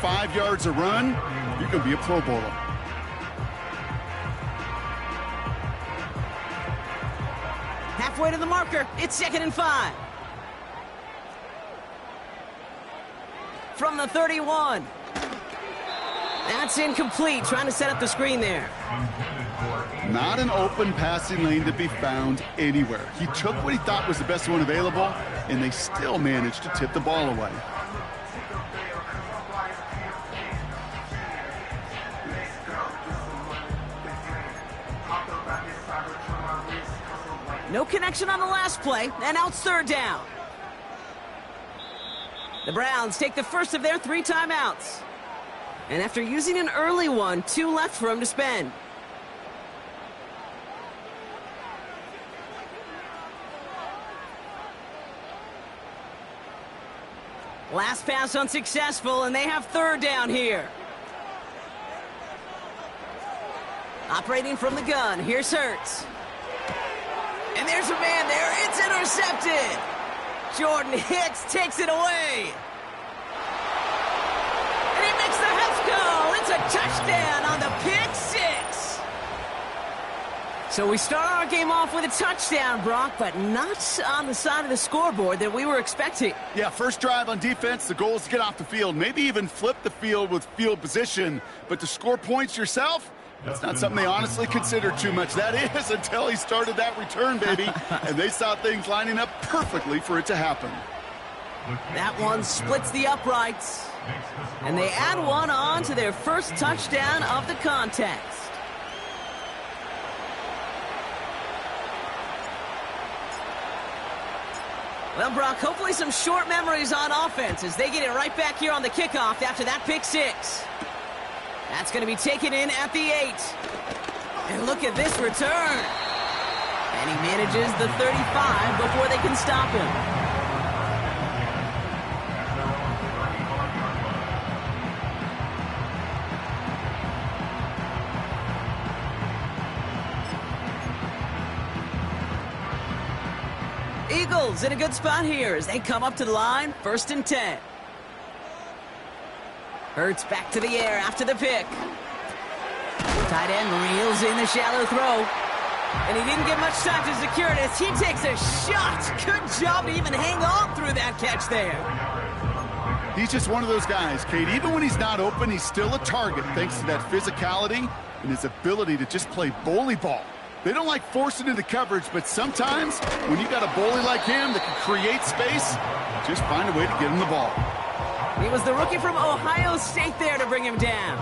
5 yards a run, you're going to be a Pro Bowler. Halfway to the marker. It's 2nd and 5. From the 31. That's incomplete. Trying to set up the screen there. Not an open passing lane to be found anywhere. He took what he thought was the best one available, and they still managed to tip the ball away. No connection on the last play, and now it's 3rd down. The Browns take the first of their 3 timeouts. And after using an early one, 2 left for him to spend. Last pass unsuccessful, and they have 3rd down here. Operating from the gun, here's Hurts. And there's a man there. It's intercepted. Jordan Hicks takes it away. And he makes the Hefko. It's a touchdown on the pick 6. So we start our game off with a touchdown, Brock, but not on the side of the scoreboard that we were expecting. Yeah, first drive on defense, the goal is to get off the field, maybe even flip the field with field position. But to score points yourself, that's not something they honestly consider too much. That is until he started that return, baby. And they saw things lining up perfectly for it to happen. That one splits the uprights. And they add one on to their first touchdown of the contest. Well, Brock, hopefully some short memories on offense as they get it right back here on the kickoff after that pick 6. That's going to be taken in at the 8. And look at this return. And he manages the 35 before they can stop him. Eagles in a good spot here as they come up to the line, 1st and 10. Hurts back to the air after the pick. Tight end reels in the shallow throw. And he didn't get much time to secure it as he takes a shot. Good job to even hang on through that catch there. He's just one of those guys, Kate. Even when he's not open, he's still a target thanks to that physicality and his ability to just play bully ball. They don't like forcing into coverage, but sometimes when you got a bully like him that can create space, just find a way to get him the ball. He was the rookie from Ohio State there to bring him down.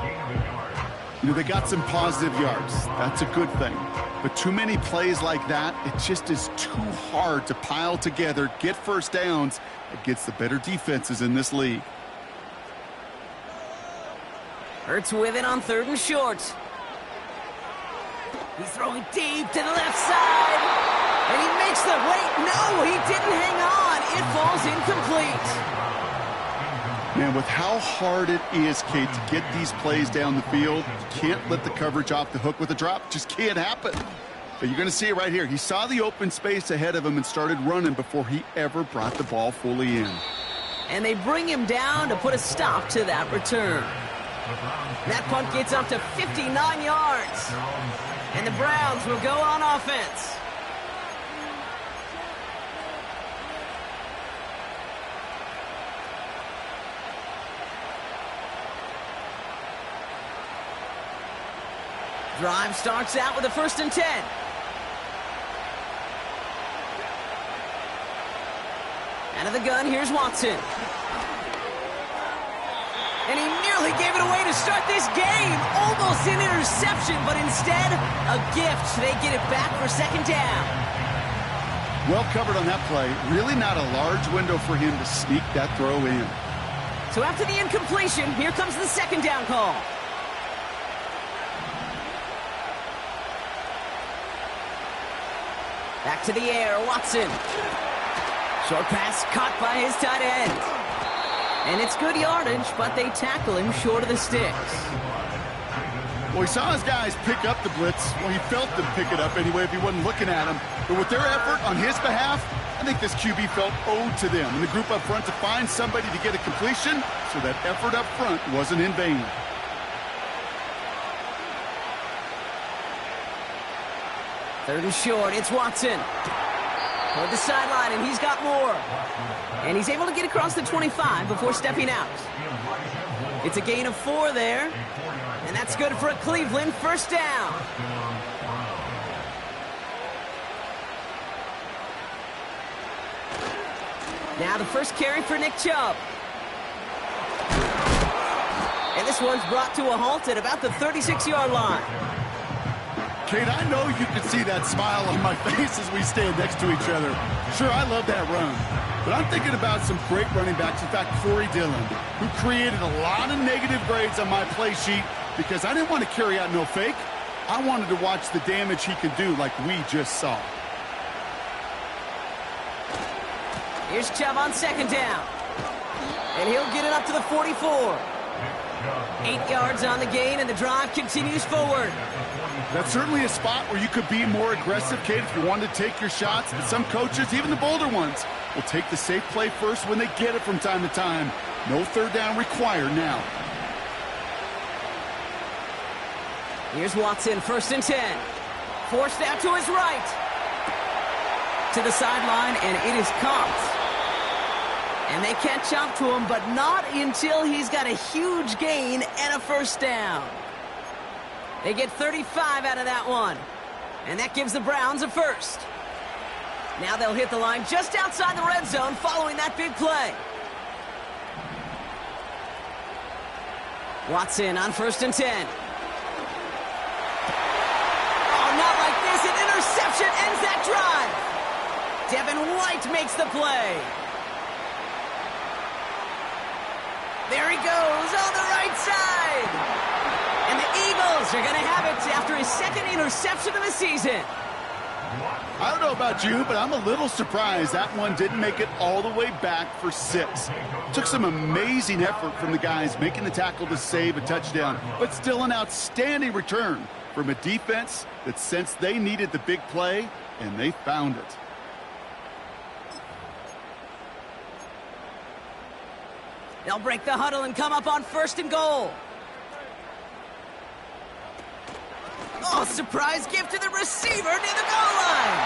You know, they got some positive yards. That's a good thing. But too many plays like that, it just is too hard to pile together, get first downs against the better defenses in this league. Hurts with it on 3rd and short. He's throwing deep to the left side. And he makes the wait. No, he didn't hang on. It falls incomplete. Man, with how hard it is, Kate, to get these plays down the field, you can't let the coverage off the hook with a drop. It just can't happen. But you're going to see it right here. He saw the open space ahead of him and started running before he ever brought the ball fully in. And they bring him down to put a stop to that return. That punt gets up to 59 yards. And the Browns will go on offense. Drive starts out with a 1st and 10. Out of the gun, here's Watson. And he nearly gave it away to start this game. Almost an interception, but instead, a gift. They get it back for 2nd down. Well covered on that play. Really not a large window for him to sneak that throw in. So after the incompletion, here comes the 2nd down call. Back to the air, Watson. Short pass caught by his tight end. And it's good yardage, but they tackle him short of the sticks. Well, he saw his guys pick up the blitz. Well, he felt them pick it up anyway if he wasn't looking at him. But with their effort on his behalf, I think this QB felt owed to them and the group up front to find somebody to get a completion, so that effort up front wasn't in vain. Third and short, it's Watson. Toward the sideline, and he's got more. And he's able to get across the 25 before stepping out. It's a gain of 4 there. And that's good for a Cleveland first down. Now the first carry for Nick Chubb. And this one's brought to a halt at about the 36-yard line. Kate, I know you can see that smile on my face as we stand next to each other. Sure, I love that run. But I'm thinking about some great running backs, in fact, Corey Dillon, who created a lot of negative grades on my play sheet because I didn't want to carry out no fake. I wanted to watch the damage he could do like we just saw. Here's Chubb on second down. And he'll get it up to the 44. 8 yards on the gain, and the drive continues forward. That's certainly a spot where you could be more aggressive, Kate, if you wanted to take your shots. And some coaches, even the bolder ones, will take the safe play first when they get it from time to time. No third down required now. Here's Watson, first and 10. Forced out to his right. To the sideline, and it is caught. And they catch up to him, but not until he's got a huge gain and a first down. They get 35 out of that one. And that gives the Browns a first. Now they'll hit the line just outside the red zone following that big play. Watson on first and 10. Oh, not like this. An interception ends that drive. Devin White makes the play. There he goes on the right side. And the Eagles are going to have it after his second interception of the season. I don't know about you, but I'm a little surprised that one didn't make it all the way back for 6. Took some amazing effort from the guys making the tackle to save a touchdown, but still an outstanding return from a defense that sensed they needed the big play, and they found it. They'll break the huddle and come up on first and goal. Oh, surprise gift to the receiver near the goal line.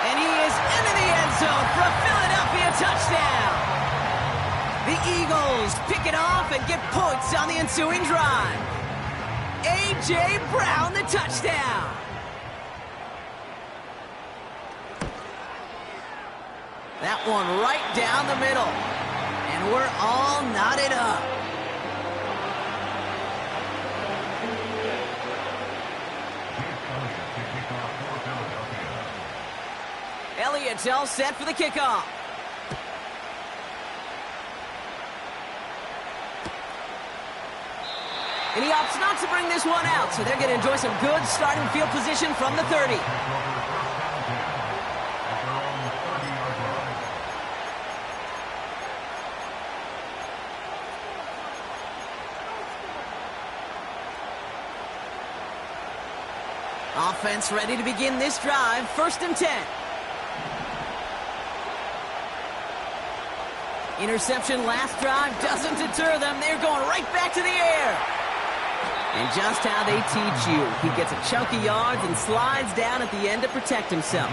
And he is into the end zone for a Philadelphia touchdown. The Eagles pick it off and get points on the ensuing drive. A.J. Brown, the touchdown. That one right down the middle. And we're all knotted up. Elliott's all set for the kickoff. And he opts not to bring this one out, so they're going to enjoy some good starting field position from the 30. Offense ready to begin this drive. First and 10. Interception last drive doesn't deter them. They're going right back to the air. And just how they teach you. He gets a chunk of yards and slides down at the end to protect himself.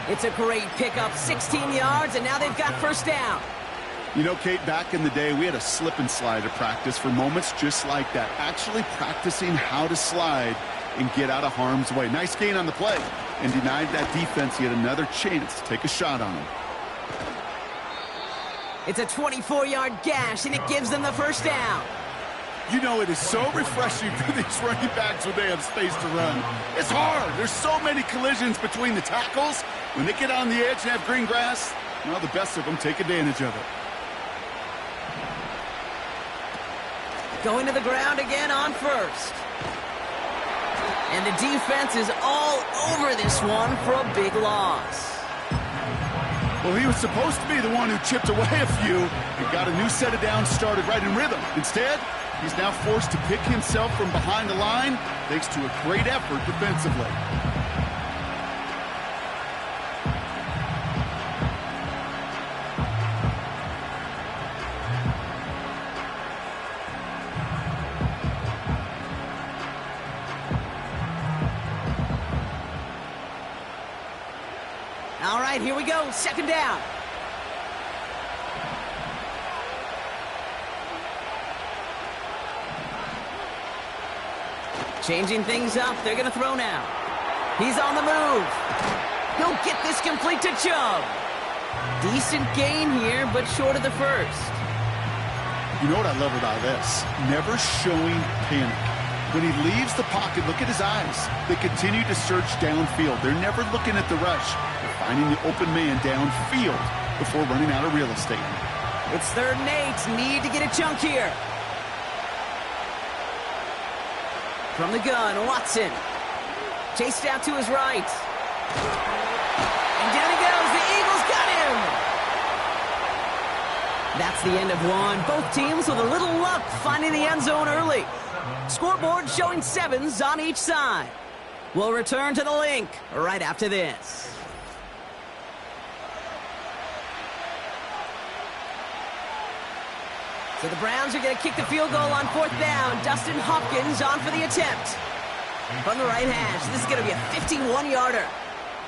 It's a great pickup, 16 yards, and now they've got first down. You know, Kate, back in the day, we had a slip and slide at practice for moments just like that. Actually practicing how to slide and get out of harm's way. Nice gain on the play, and denied that defense yet another chance to take a shot on him. It's a 24-yard gash, and it gives them the first down. You know, it is so refreshing for these running backs when they have space to run. It's hard. There's so many collisions between the tackles. When they get on the edge and have green grass, well, the best of them take advantage of it. Going to the ground again on first. And the defense is all over this one for a big loss. Well, he was supposed to be the one who chipped away a few and got a new set of downs started right in rhythm. Instead, He's now forced to pick himself from behind the line thanks to a great effort defensively. All right, here we go. Second down. Changing things up. They're going to throw now. He's on the move. He'll get this complete to Chubb. Decent gain here, but short of the first. You know what I love about this? Never showing panic. When he leaves the pocket, look at his eyes. They continue to search downfield. They're never looking at the rush. They're finding the open man downfield before running out of real estate. It's 3rd and 8. Need to get a chunk here. From the gun, Watson. Chased out to his right. And down he goes. The Eagles got him. That's the end of one. Both teams with a little luck finding the end zone early. Scoreboard showing 7s on each side. We'll return to the link right after this. So the Browns are going to kick the field goal on 4th down. Dustin Hopkins on for the attempt. From the right hash, this is going to be a 51-yarder.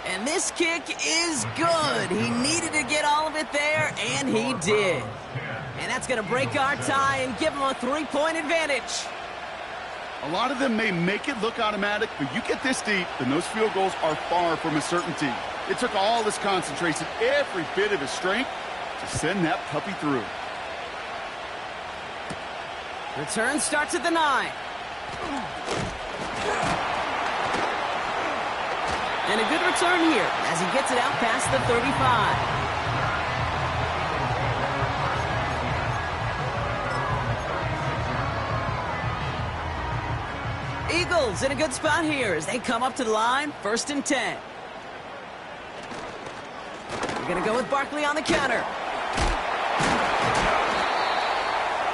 And this kick is good. He needed to get all of it there, and he did. And that's going to break our tie and give him a 3-point advantage. A lot of them may make it look automatic, but you get this deep, and those field goals are far from a certainty. It took all his concentration, every bit of his strength, to send that puppy through. Return starts at the 9. And a good return here as he gets it out past the 35. Eagles in a good spot here as they come up to the line, 1st and 10. We're going to go with Barkley on the counter.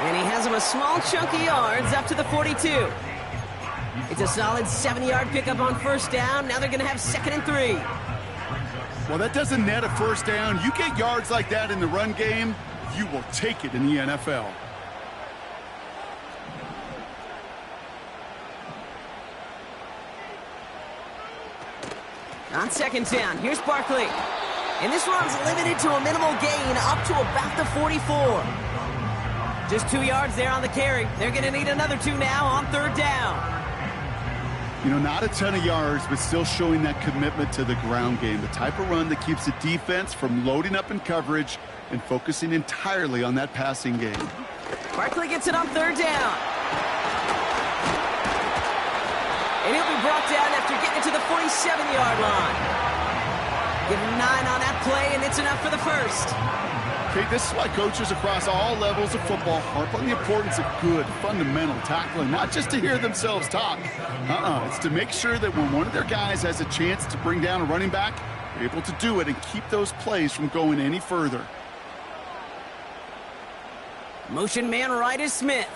And he has him a small chunk of yards up to the 42. It's a solid 7-yard pickup on 1st down. Now they're going to have 2nd and 3. Well, that doesn't net a 1st down. You get yards like that in the run game, you will take it in the NFL. On 2nd down, here's Barkley. And this run's limited to a minimal gain up to about the 44. Just 2 yards there on the carry. They're going to need another 2 now on 3rd down. You know, not a ton of yards, but still showing that commitment to the ground game. The type of run that keeps the defense from loading up in coverage and focusing entirely on that passing game. Barkley gets it on 3rd down. And he'll be brought down after getting it to the 47-yard line. Give him 9 on that play, and it's enough for the first. Okay, this is why coaches across all levels of football harp on the importance of good, fundamental tackling, not just to hear themselves talk. It's to make sure that when one of their guys has a chance to bring down a running back, they're able to do it and keep those plays from going any further. Motion man right is Smith.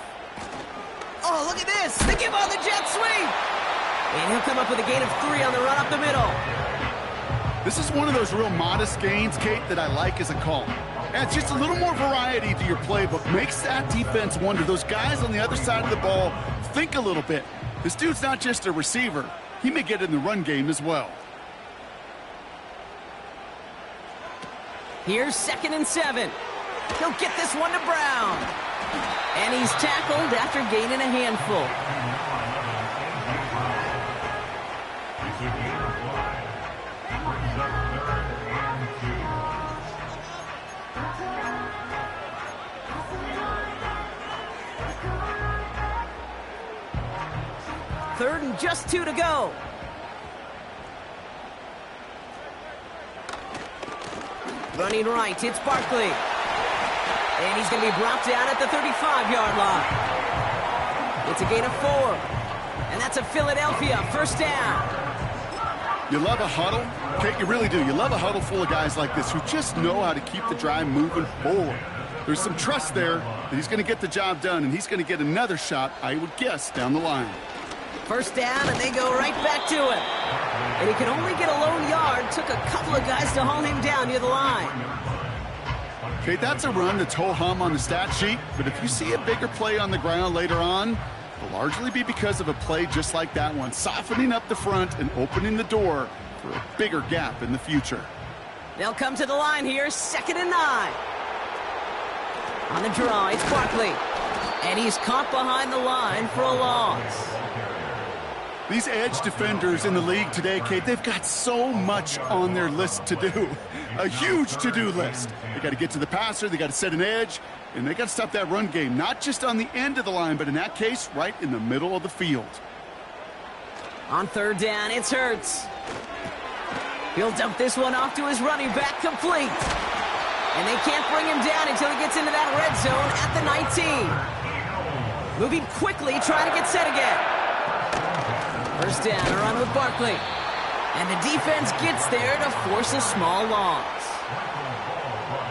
Oh, look at this. They give on the jet sweep. And he'll come up with a gain of 3 on the run up the middle. This is one of those real modest gains, Kate, that I like as a call. Adds just a little more variety to your playbook. Makes that defense wonder. Those guys on the other side of the ball think a little bit. This dude's not just a receiver. He may get in the run game as well. Here's 2nd and 7. He'll get this one to Brown. And he's tackled after gaining a handful. Third and just 2 to go. Running right, it's Barkley. And he's going to be brought down at the 35-yard line. It's a gain of 4. And that's a Philadelphia 1st down. You love a huddle? Kate, you really do. You love a huddle full of guys like this who just know how to keep the drive moving forward. There's some trust there that he's going to get the job done, and he's going to get another shot, I would guess, down the line. First down, and they go right back to him. And he can only get a lone yard. Took a couple of guys to haul him down near the line. Okay, that's a run that's ho-hum on the stat sheet, but if you see a bigger play on the ground later on, it'll largely be because of a play just like that one, softening up the front and opening the door for a bigger gap in the future. They'll come to the line here, 2nd and 9. On the draw, it's Barkley. And he's caught behind the line for a loss. These edge defenders in the league today, Kate, they've got so much on their list to do. A huge to-do list. They got to get to the passer, they got to set an edge, and they got to stop that run game, not just on the end of the line, but in that case, right in the middle of the field. On 3rd down, it's Hurts. He'll dump this one off to his running back, complete. And they can't bring him down until he gets into that red zone at the 19. Moving quickly, trying to get set again. First down, a run with Barkley. And the defense gets there to force a small loss.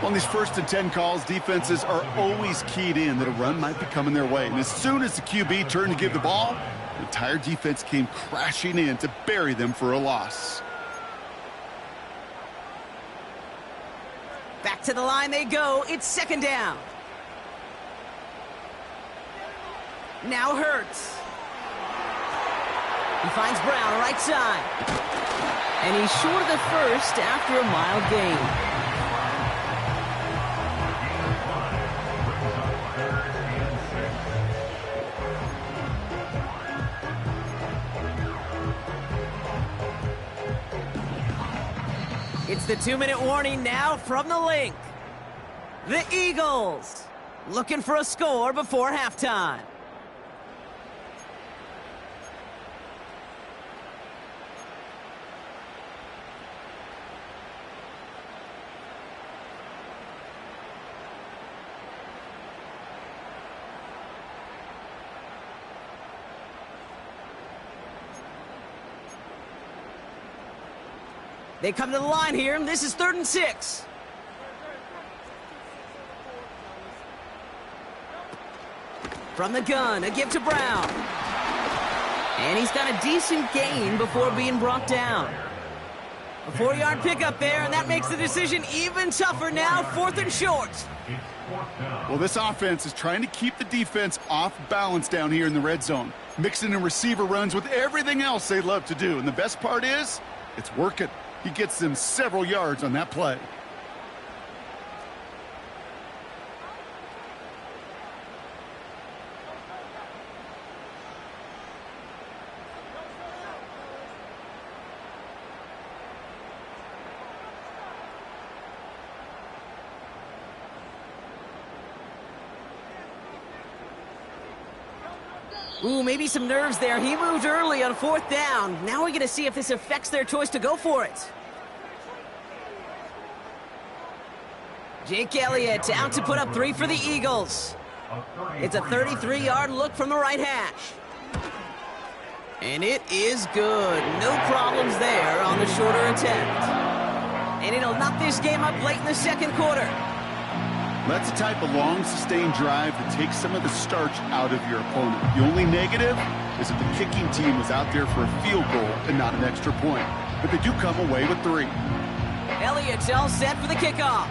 On these 1st and 10 calls, defenses are always keyed in that a run might be coming their way. And as soon as the QB turned to give the ball, the entire defense came crashing in to bury them for a loss. Back to the line they go. It's 2nd down. Now Hurts. He finds Brown right side. And he's short of the first after a mild gain. It's the 2-minute warning now from the link. The Eagles looking for a score before halftime. They come to the line here, and this is 3rd and 6. From the gun, a give to Brown. And he's got a decent gain before being brought down. A 4-yard pickup there, and that makes the decision even tougher now, 4th and short. Well, this offense is trying to keep the defense off balance down here in the red zone, mixing in receiver runs with everything else they love to do. And the best part is, it's working. He gets them several yards on that play. Ooh, maybe some nerves there. He moved early on 4th down. Now we're going to see if this affects their choice to go for it. Jake Elliott out to put up 3 for the Eagles. It's a 33-yard look from the right hash. And it is good. No problems there on the shorter attempt. And it'll knock this game up late in the 2nd quarter. That's the type of long, sustained drive that takes some of the starch out of your opponent. The only negative is that the kicking team was out there for a field goal and not an extra point. But they do come away with 3. Elliott's all set for the kickoff.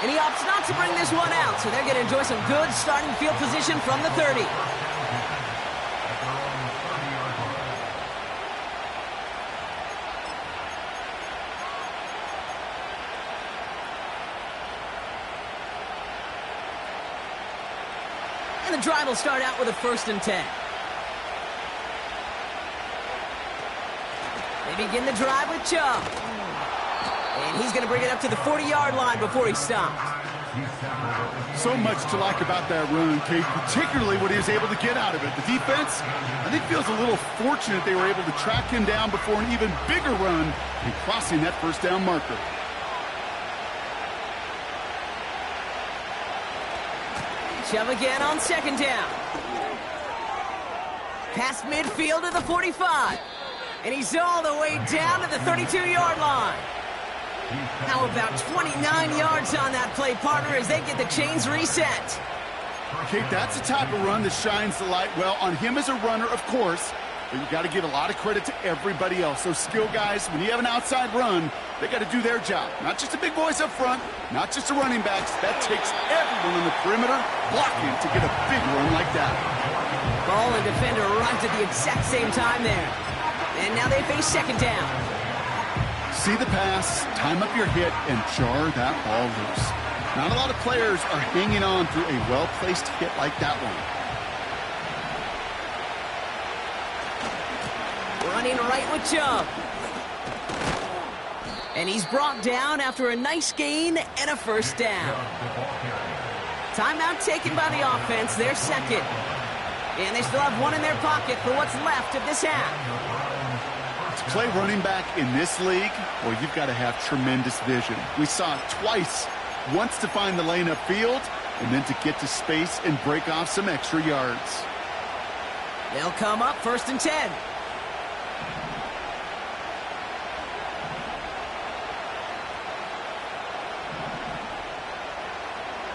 And he opts not to bring this one out, so they're going to enjoy some good starting field position from the 30. And the drive will start out with a 1st and 10. They begin the drive with Chubb. And he's going to bring it up to the 40-yard line before he stopped. So much to like about that run, Kate, particularly what he was able to get out of it. The defense, I think, feels a little fortunate they were able to track him down before an even bigger run and crossing that 1st down marker. Chubb again on 2nd down. Past midfield to the 45. And he's all the way down to the 32-yard line. How about 29 yards on that play, partner, as they get the chains reset? Okay, that's the type of run that shines the light well on him as a runner, of course, but you got to give a lot of credit to everybody else. Those skill guys, when you have an outside run, they got to do their job. Not just a big voice up front, not just the running backs. That takes everyone on the perimeter blocking to get a big run like that. Ball and defender arrived at the exact same time there. And now they face second down. See the pass, time up your hit, and jar that ball loose. Not a lot of players are hanging on through a well-placed hit like that one. Running right with Chubb. And he's brought down after a nice gain and a first down. Timeout taken by the offense, their second. And they still have one in their pocket for what's left of this half. To play running back in this league, well, you've got to have tremendous vision. We saw it twice. Once to find the lane upfield, and then to get to space and break off some extra yards. They'll come up 1st and 10.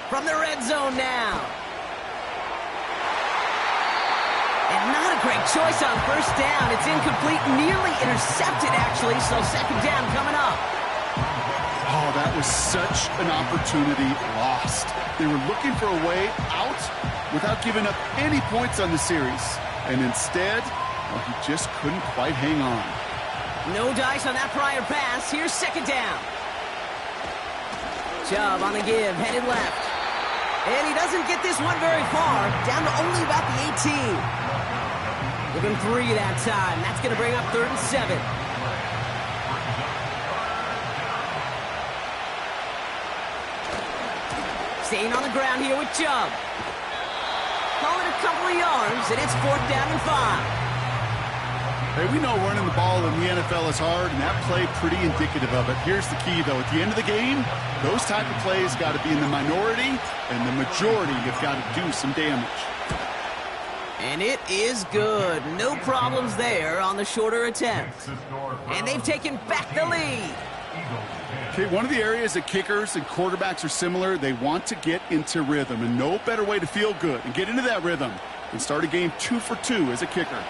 From the red zone now. And not a great choice on first down. It's incomplete, nearly intercepted, actually, so second down coming up. Oh, that was such an opportunity lost. They were looking for a way out without giving up any points on the series. And instead, well, he just couldn't quite hang on. No dice on that prior pass. Here's second down. Chubb on the give, headed left. And he doesn't get this one very far, down to only about the 18. Give him 3 that time. That's going to bring up 3rd and 7. Staying on the ground here with Chubb. Call it a couple of yards, and it's 4th down and 5. Hey, we know running the ball in the NFL is hard, and that play pretty indicative of it. Here's the key, though. At the end of the game, those type of plays got to be in the minority, and the majority have got to do some damage. And it is good. No problems there on the shorter attempt. And they've taken back the lead. Okay, one of the areas that kickers and quarterbacks are similar, they want to get into rhythm, and no better way to feel good and get into that rhythm than start a game 2 for 2 as a kicker.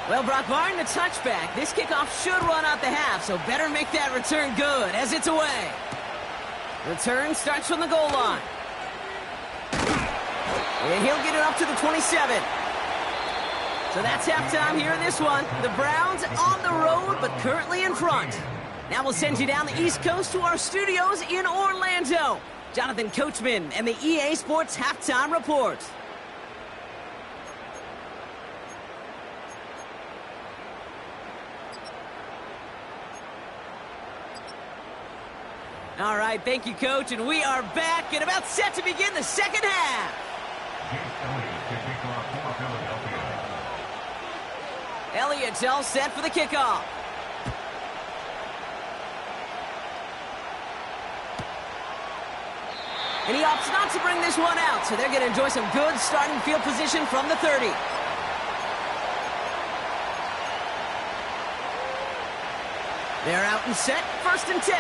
Well, Brock, barring the touchback, this kickoff should run out the half, so better make that return good as it's away. Return starts from the goal line. And he'll get it up to the 27. So that's halftime here in this one. The Browns on the road, but currently in front. Now we'll send you down the East Coast to our studios in Orlando. Jonathan Coachman and the EA Sports Halftime Report. All right, thank you, Coach, and we are back and about set to begin the second half. Elliott's all set for the kickoff. And he opts not to bring this one out, so they're going to enjoy some good starting field position from the 30. They're out and set, 1st and 10.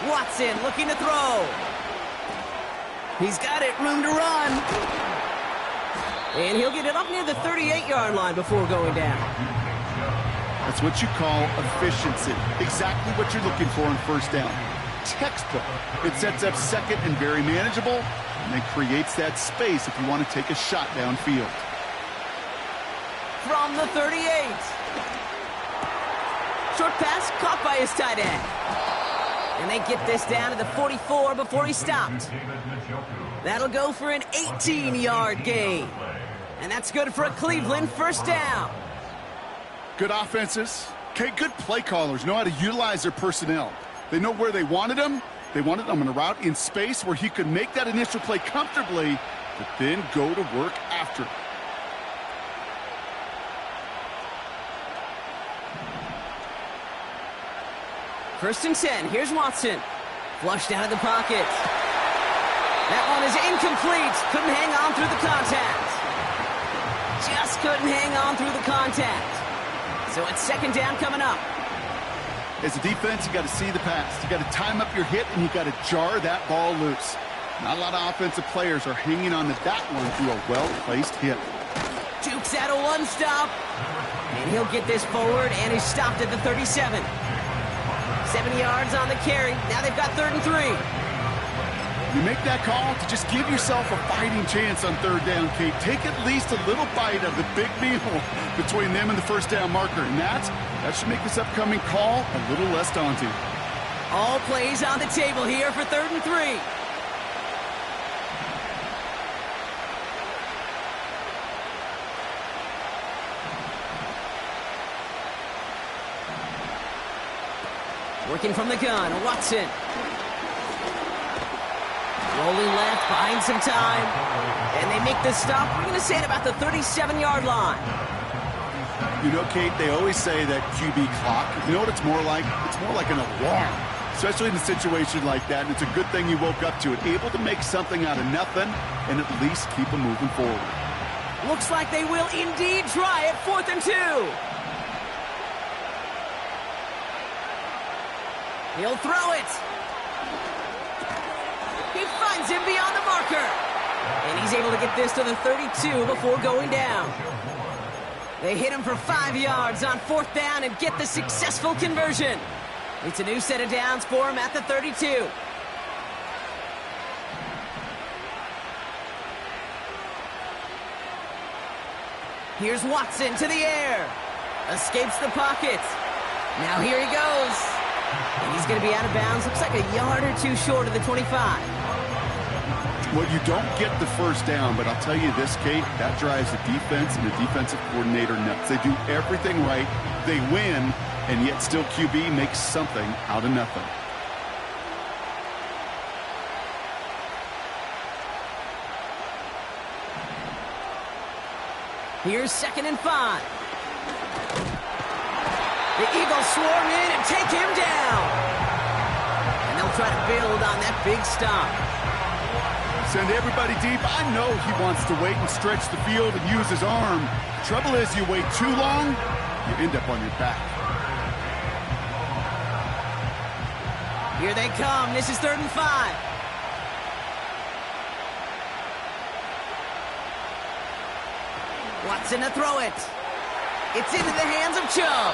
Watson looking to throw. He's got it, room to run. And he'll get it up near the 38-yard line before going down. That's what you call efficiency. Exactly what you're looking for on first down. Textbook. It sets up second and very manageable, and then creates that space if you want to take a shot downfield. From the 38. Short pass caught by his tight end. And they get this down to the 44 before he stopped. That'll go for an 18-yard gain. And that's good for a Cleveland first down. Good offenses. Okay, good play callers know how to utilize their personnel. They know where they wanted them. They wanted them on a route in space where he could make that initial play comfortably, but then go to work after. First and 10. Here's Watson. Flushed out of the pocket. That one is incomplete. Couldn't hang on through the contact. Just couldn't hang on through the contact. So it's second down coming up. As a defense, you got to see the pass. You got to time up your hit, and you got to jar that ball loose. Not a lot of offensive players are hanging on to that one through a well-placed hit. Jukes out a one stop. And he'll get this forward, and he's stopped at the 37. 7 yards on the carry. Now they've got 3rd and 3. You make that call to just give yourself a fighting chance on 3rd down, Kate. Take at least a little bite of the big meal between them and the first down marker. And that should make this upcoming call a little less daunting. All plays on the table here for 3rd and 3. Working from the gun, Watson. Rolling left, buying some time. And they make this stop. We're going to say at about the 37-yard line. You know, Kate, they always say that QB clock. You know what it's more like? It's more like an alarm, especially in a situation like that. And it's a good thing you woke up to it, able to make something out of nothing and at least keep them moving forward. Looks like they will indeed try it. 4th and 2. He'll throw it. He finds him beyond the marker. And he's able to get this to the 32 before going down. They hit him for 5 yards on 4th down and get the successful conversion. It's a new set of downs for him at the 32. Here's Watson to the air. Escapes the pocket. Now here he goes. And he's going to be out of bounds. Looks like a yard or two short of the 25. Well, you don't get the first down, but I'll tell you this, Kate, that drives the defense and the defensive coordinator nuts. They do everything right. They win, and yet still QB makes something out of nothing. Here's 2nd and 5. The Eagles swarm in and take him down. And they'll try to build on that big stop. Send everybody deep. I know he wants to wait and stretch the field and use his arm. Trouble is, you wait too long, you end up on your back. Here they come. This is 3rd and 5. Watson to throw it. It's into the hands of Chubb.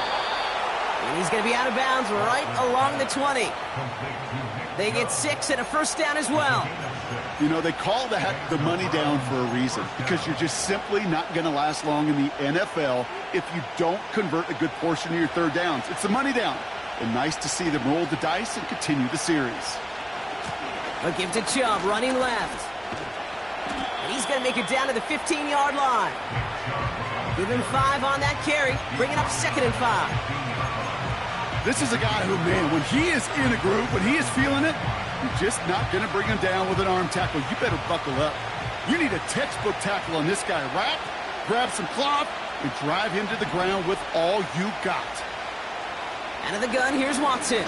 And he's going to be out of bounds right along the 20. They get 6 and a first down as well. You know, they call that the money down for a reason, because you're just simply not going to last long in the NFL if you don't convert a good portion of your 3rd downs. It's the money down. And nice to see them roll the dice and continue the series. A give to Chubb, running left. And he's going to make it down to the 15-yard line. Give him 5 on that carry, bringing up 2nd and 5. This is a guy who, man, when he is in a groove, when he is feeling it, you're just not going to bring him down with an arm tackle. You better buckle up. You need a textbook tackle on this guy. Wrap, grab some cloth, and drive him to the ground with all you got. Out of the gun, here's Watson.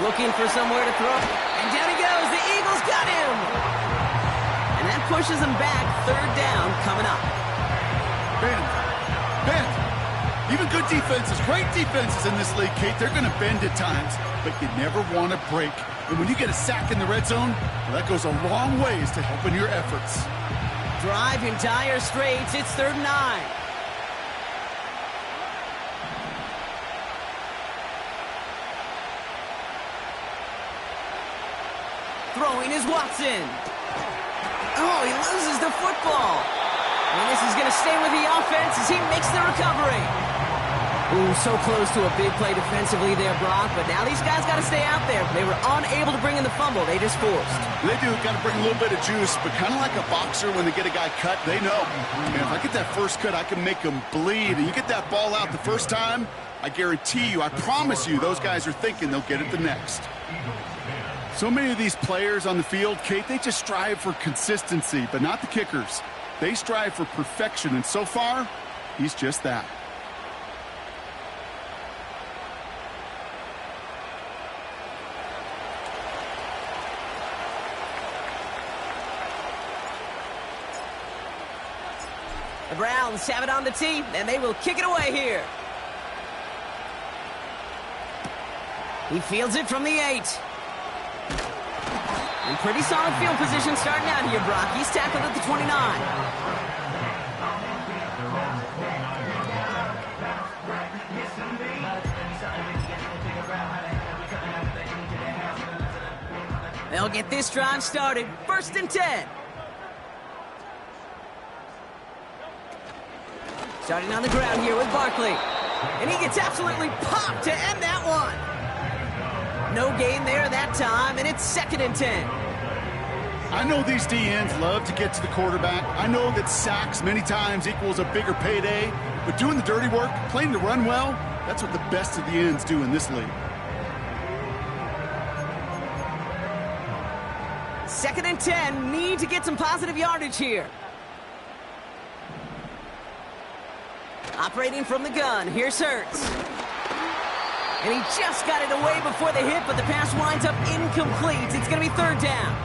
Looking for somewhere to throw. And down he goes. The Eagles got him. And that pushes him back. 3rd down coming up. Bend. Even good defenses, great defenses in this league, Kate, they're going to bend at times, but you never want to break. And when you get a sack in the red zone, well, that goes a long ways to helping your efforts. Drive in dire straits. It's 3rd and 9. Throwing is Watson. Oh, he loses the football. And this is going to stay with the offense as he makes the recovery. Ooh, so close to a big play defensively there, Brock. But now these guys got to stay out there. They were unable to bring in the fumble. They just forced. They do. Got to bring a little bit of juice. But kind of like a boxer when they get a guy cut, they know. Man, if I get that first cut, I can make him bleed. And you get that ball out the first time, I guarantee you, I promise you, those guys are thinking they'll get it the next. So many of these players on the field, Kate, they just strive for consistency, but not the kickers. They strive for perfection, and so far, he's just that. The Browns have it on the tee, and they will kick it away here. He fields it from the 8. In pretty solid field position starting out here, Brock. He's tackled at the 29. They'll get this drive started. 1st and 10. Starting on the ground here with Barkley. And he gets absolutely popped to end that one. No gain there that time, and it's 2nd and 10. I know these DNs love to get to the quarterback. I know that sacks many times equals a bigger payday, but doing the dirty work, playing the run well, that's what the best of the ends do in this league. 2nd and 10, need to get some positive yardage here. Operating from the gun, here's Hurts. And he just got it away before the hit, but the pass winds up incomplete. It's going to be 3rd down.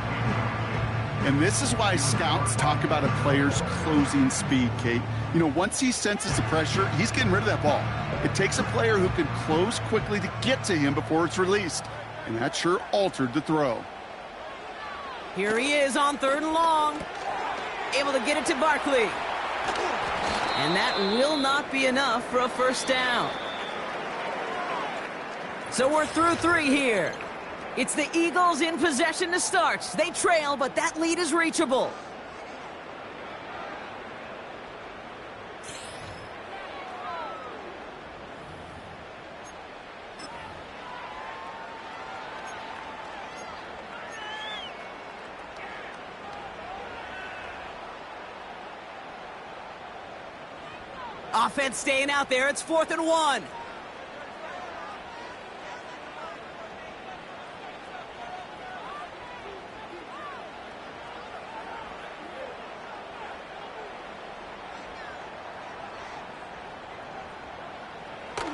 And this is why scouts talk about a player's closing speed, Kate. You know, once he senses the pressure, he's getting rid of that ball. It takes a player who can close quickly to get to him before it's released. And that sure altered the throw. Here he is on 3rd and long. Able to get it to Barkley. And that will not be enough for a 1st down. So we're through 3 here. It's the Eagles in possession to start. They trail, but that lead is reachable. Offense staying out there. It's 4th and 1.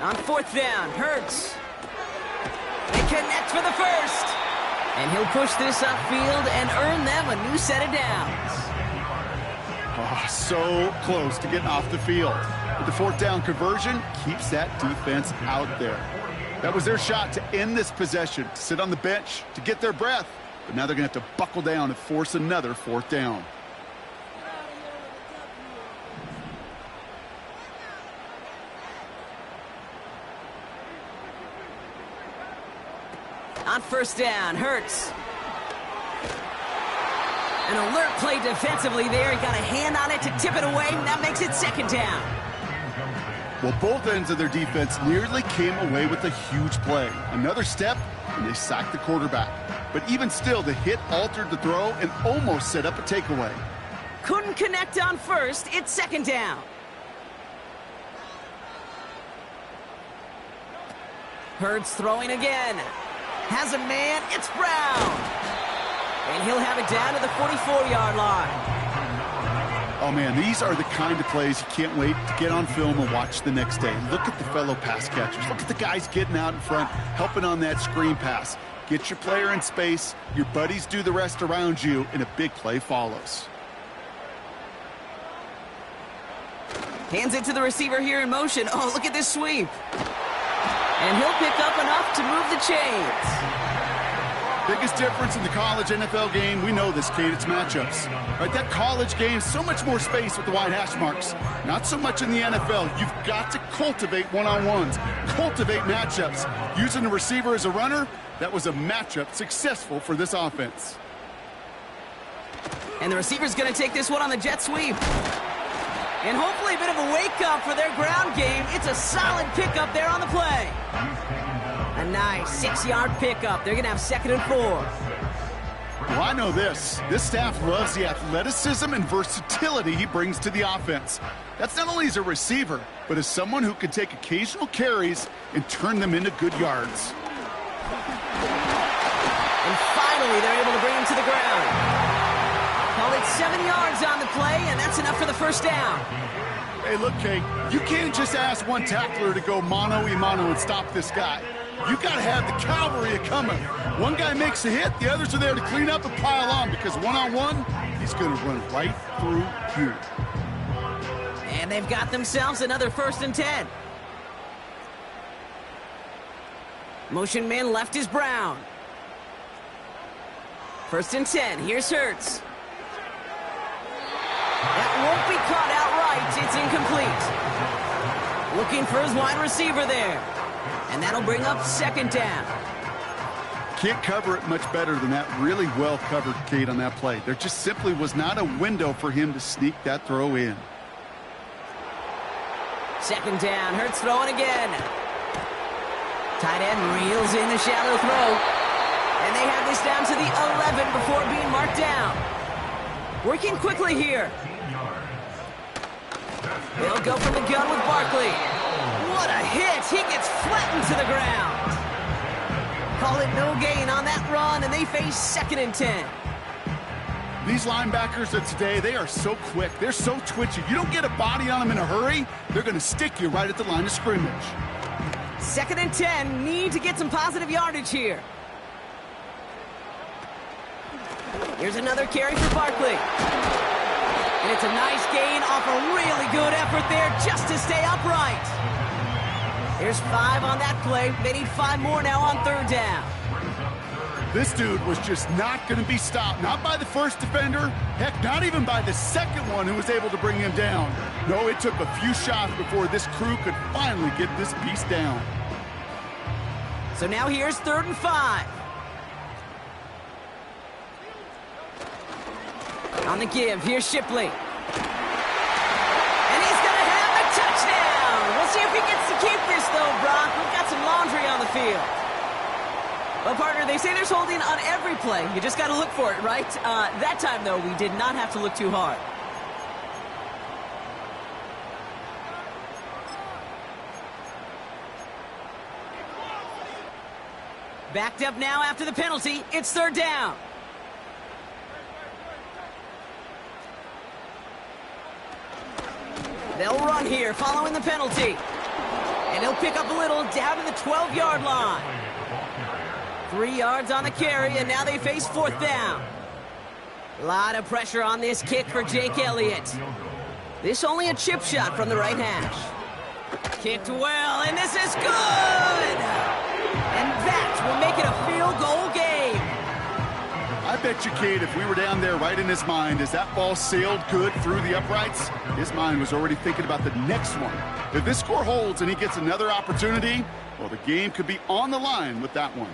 On 4th down, Hurts. They connect for the 1st. And he'll push this upfield and earn them a new set of downs. Oh, so close to getting off the field. But the 4th down conversion keeps that defense out there. That was their shot to end this possession, to sit on the bench, to get their breath. But now they're going to have to buckle down and force another 4th down. On 1st down, Hurts. An alert play defensively there. He got a hand on it to tip it away, and that makes it 2nd down. Well, both ends of their defense nearly came away with a huge play. Another step, and they sacked the quarterback. But even still, the hit altered the throw and almost set up a takeaway. Couldn't connect on 1st. It's 2nd down. Hurts throwing again. Has a man. It's Brown. And he'll have it down to the 44-yard line. Oh, man, these are the kind of plays you can't wait to get on film and watch the next day. Look at the fellow pass catchers. Look at the guys getting out in front, helping on that screen pass. Get your player in space, your buddies do the rest around you, and a big play follows. Hands it to the receiver here in motion. Oh, look at this sweep. And he'll pick up enough to move the chains. Biggest difference in the college NFL game, we know this, Kate, it's matchups. Right, that college game, so much more space with the wide hash marks. Not so much in the NFL. You've got to cultivate one-on-ones, cultivate matchups. Using the receiver as a runner, that was a matchup successful for this offense. And the receiver's going to take this one on the jet sweep. And hopefully a bit of a wake-up for their ground game. It's a solid pickup there on the play. A nice 6-yard pickup. They're going to have 2nd and 4. Well, I know this. This staff loves the athleticism and versatility he brings to the offense. That's not only as a receiver, but as someone who can take occasional carries and turn them into good yards. And finally, they're able to bring him to the ground. Call it 7 yards on the play, and that's enough for the 1st down. Hey, look, Kate, you can't just ask one tackler to go mano-a-mano and stop this guy. You got to have the cavalry coming. One guy makes a hit, the others are there to clean up and pile on, because one-on-one, he's going to run right through you. And they've got themselves another 1st and 10. Motion man left is Brown. 1st and 10. Here's Hurts. That won't be caught outright. It's incomplete. Looking for his wide receiver there. And that'll bring up 2nd down. Can't cover it much better than that. Really well covered, Kate, on that play. There just simply was not a window for him to sneak that throw in. 2nd down. Hurts throwing again. Tight end reels in the shallow throw. And they have this down to the 11 before being marked down. Working quickly here. They'll go from the gun with Barkley. What a hit. He gets flattened to the ground. Call it no gain on that run, and they face 2nd and 10. These linebackers of today, they are so quick. They're so twitchy. You don't get a body on them in a hurry, they're going to stick you right at the line of scrimmage. 2nd and 10. Need to get some positive yardage here. Here's another carry for Barkley. And it's a nice gain off a really good effort there just to stay upright. Here's 5 on that play. They need 5 more now on 3rd down. This dude was just not going to be stopped. Not by the first defender. Heck, not even by the second one who was able to bring him down. No, it took a few shots before this crew could finally get this piece down. So now here's 3rd and 5. On the give, here's Shipley. And he's going to have a touchdown. We'll see if he gets to keep this, though, Brock. We've got some laundry on the field. Well, partner, they say there's holding on every play. You just got to look for it, right? That time, though, we did not have to look too hard. Backed up now after the penalty. It's 3rd down. They'll run here following the penalty. And he'll pick up a little down to the 12-yard line. 3 yards on the carry, and now they face 4th down. A lot of pressure on this kick for Jake Elliott. This only a chip shot from the right hash. Kicked well, and this is good! And that will make it a field goal game. I bet you, Kate, if we were down there right in his mind, as that ball sailed good through the uprights, his mind was already thinking about the next one. If this score holds and he gets another opportunity, well, the game could be on the line with that one.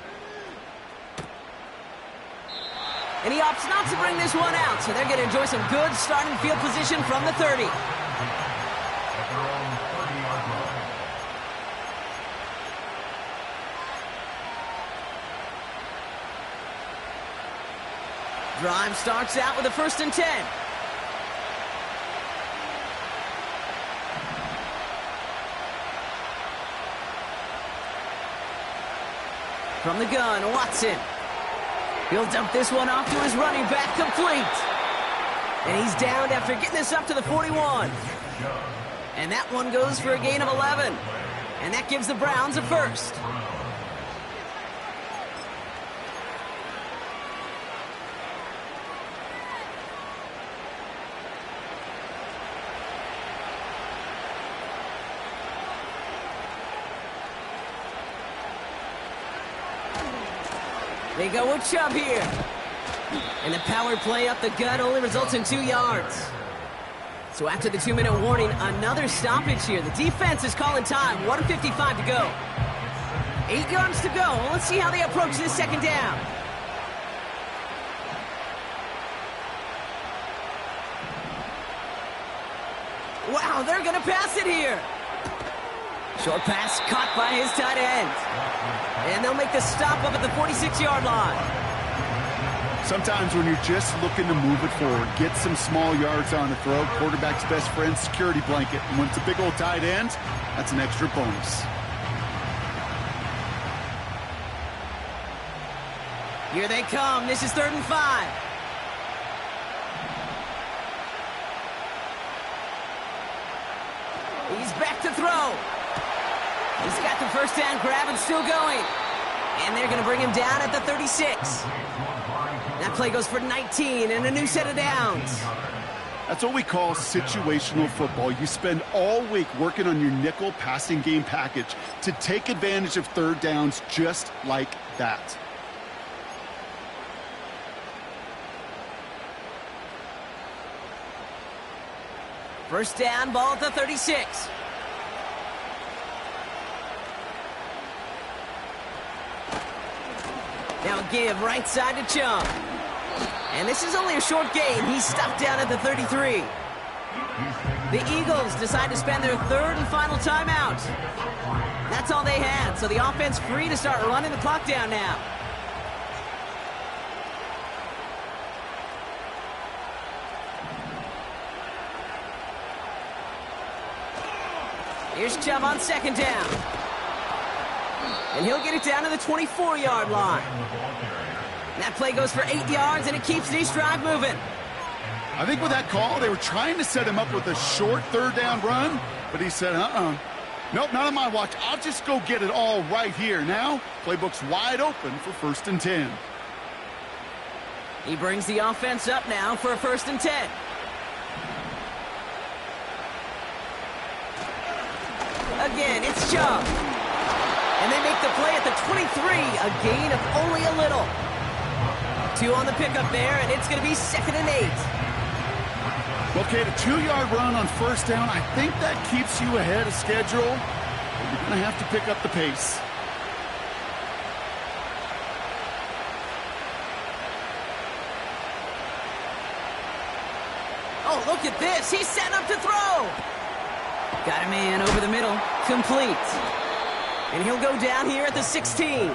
And he opts not to bring this one out, so they're going to enjoy some good starting field position from the 30. Drive starts out with a 1st and 10. From the gun, Watson. He'll dump this one off to his running back, complete. And he's down after getting this up to the 41. And that one goes for a gain of 11. And that gives the Browns a 1st. They go with Chubb here. And the power play up the gut only results in 2 yards. So after the 2-minute warning, another stoppage here. The defense is calling time. 1:55 to go. 8 yards to go. Well, let's see how they approach this 2nd down. Wow, they're going to pass it here. Short pass caught by his tight end. And they'll make the stop up at the 46-yard line. Sometimes when you're just looking to move it forward, get some small yards on the throw, quarterback's best friend, security blanket. And when it's a big old tight end, that's an extra bonus. Here they come. This is 3rd and 5. He's back to throw. He's got the 1st down grab and still going. And they're going to bring him down at the 36. That play goes for 19 and a new set of downs. That's what we call situational football. You spend all week working on your nickel passing game package to take advantage of third downs just like that. First down, ball at the 36. Now give right side to Chung. And this is only a short game. He's stopped down at the 33. The Eagles decide to spend their third and final timeout. That's all they had, so the offense free to start running the clock down now. Here's Chubb on second down. And he'll get it down to the 24-yard line. That play goes for 8 yards, and it keeps this drive moving. I think with that call, they were trying to set him up with a short third down run, but he said, nope, not on my watch. I'll just go get it all right here. Now, playbook's wide open for 1st and 10. He brings the offense up now for a 1st and 10. Again, it's Chubb. And they make the play at the 23, a gain of only a little. 2 on the pickup there, and it's going to be 2nd and 8. Well, Kate, a 2-yard run on 1st down, I think that keeps you ahead of schedule. You're going to have to pick up the pace. Oh, look at this. He's set up to throw. Got a man over the middle. Complete. And he'll go down here at the 16.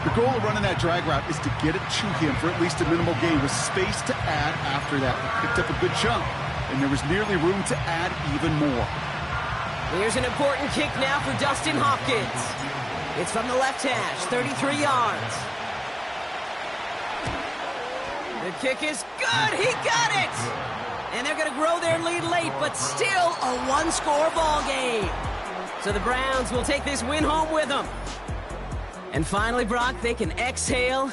The goal of running that drag route is to get it to him for at least a minimal gain with space to add after that. He picked up a good chunk, and there was nearly room to add even more. Here's an important kick now for Dustin Hopkins. It's from the left hash, 33 yards. The kick is good. He got it. And they're going to grow their lead late, but still a one-score ball game. So the Browns will take this win home with them. And finally, Brock, they can exhale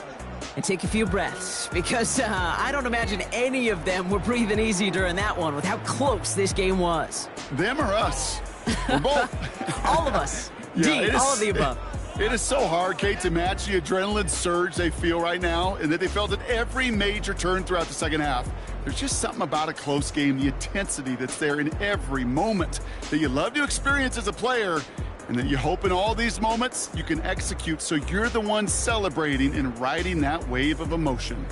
and take a few breaths. Because I don't imagine any of them were breathing easy during that one with how close this game was. Them or us? We're both. All of us. Yeah, all of the above. It is so hard, Kate, to match the adrenaline surge they feel right now and that they felt at every major turn throughout the second half. There's just something about a close game, the intensity that's there in every moment that you love to experience as a player, and that you hope in all these moments you can execute so you're the one celebrating and riding that wave of emotion.